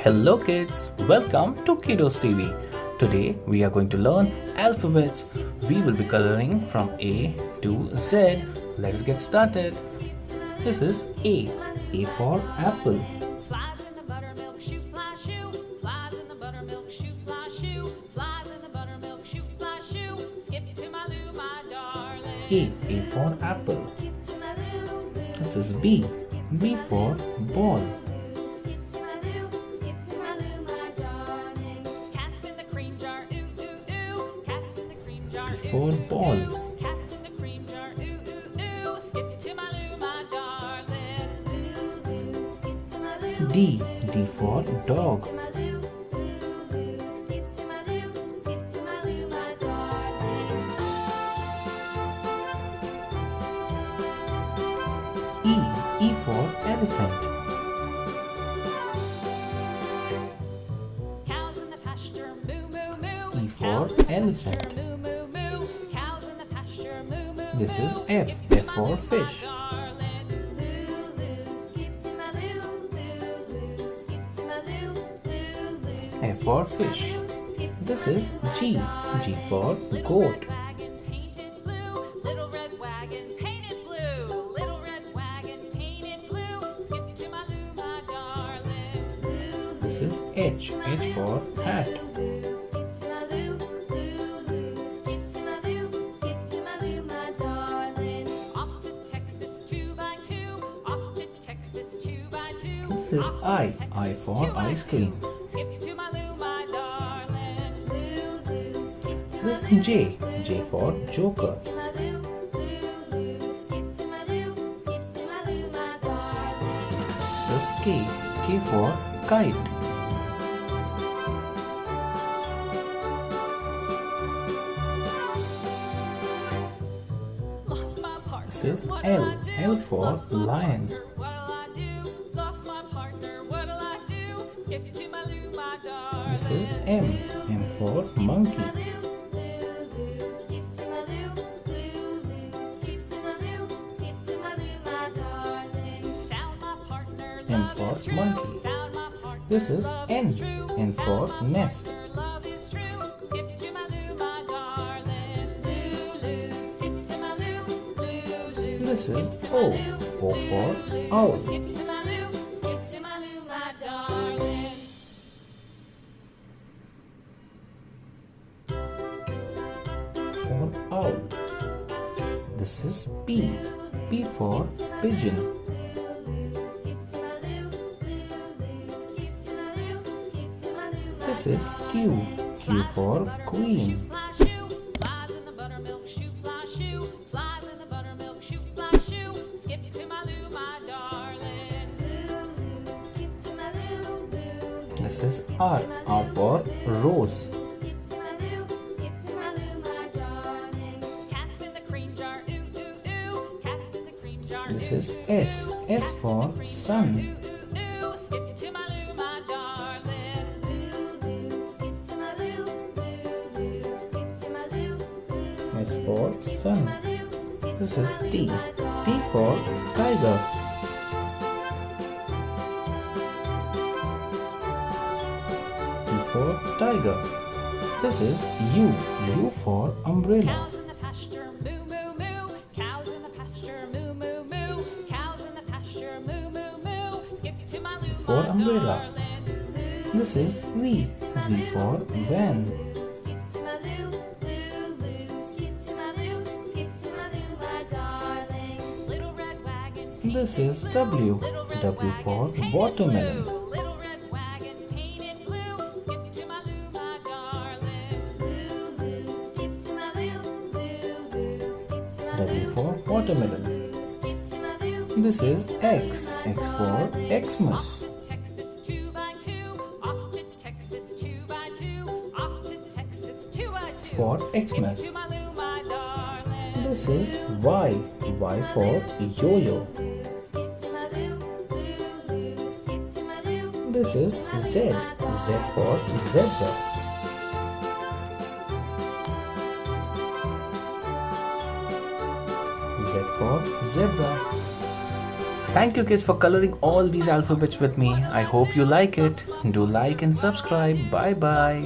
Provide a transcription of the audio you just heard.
Hello kids, welcome to Kiddos TV. Today we are going to learn alphabets. We will be coloring from A to Z. Let's get started. This is A. A for apple. Flies in the buttermilk shoe, fly shoe. Flies in the buttermilk shoe, fly shoe. Flies in the buttermilk shoe, fly shoe. Skip to my loo, my darling. A for apple. This is B. B for ball. Cats in the cream jar, ooh, ooh, ooh. Cats in the cream jar, ooh, For ball. ooh. Cats in the cream jar, ooh, ooh, ooh. Skip to my loo, my darling. D. D for dog. E. E for elephant. Cows in the pasture, moo, moo, moo. E for Cows in the elephant. pasture, moo, moo, moo. Cows in the pasture, moo, moo, This is moo. F. Skip to F my for loo, fish. my darling. F for fish. This is G. G for goat. Little red wagon painted blue. Little red wagon painted blue. Skip to my loo, my darling. This is H. H for hat. Off to Texas 2x2. Off to Texas 2x2. This is I. I for ice cream. Skip to my loo, my darling. This is J. J for joker. This is K. K for kite. Lost my partner. This is What'll L. I do? L for Lost my lion. partner. What'll I do? Lost my partner. What'll I do? Skip to my loo, my darling. This is M. M for monkey. Found my partner. M Love for is true. monkey. Found my partner. This is Love N. is true. N for Found my nest. partner. Love is true. Skip to my loo, my darling. Loo, loo. Skip to my loo. Loo, loo. This is Skip to my O. loo. O for owl. Skip to my loo. Skip to my loo, my darling. For owl. This is P. P for pigeon. This is Q. Q for queen. Flies in the buttermilk shoe, fly shoe. Flies in the buttermilk shoe, fly shoe. Skip to my loo, my darling. This is R. R for rose. Cats in the cream jar, ooh, ooh, ooh. Cats in the cream jar, This ooh, is ooh, S. ooh. S Cats in for the cream jar, sun. ooh, ooh, ooh. Skip to my loo, my darling. S for sun. This is T. T for tiger. T for tiger. This is U. U for umbrella. Cows in the pasture, moo, moo, moo. Cows in the pasture, moo, moo, moo. Cows in the pasture, moo, moo, moo. Skip to my loo, For my umbrella. darling. This is V. V for van. Little red wagon, This is W. little red W wagon, for painted watermelon. blue. Little red wagon painted blue. Skip to my loo, my darling. W for watermelon. This is X. X for Xmas. Texas 2x2. Off to Texas 2x2. Off to Texas 2x2. For Skip Xmas. to my loo, my darling. This is Y. Y for yo-yo. This is Z. Z for zebra. Z for zebra. Thank you kids for coloring all these alphabets with me. I hope you like it. Do like and subscribe. Bye bye.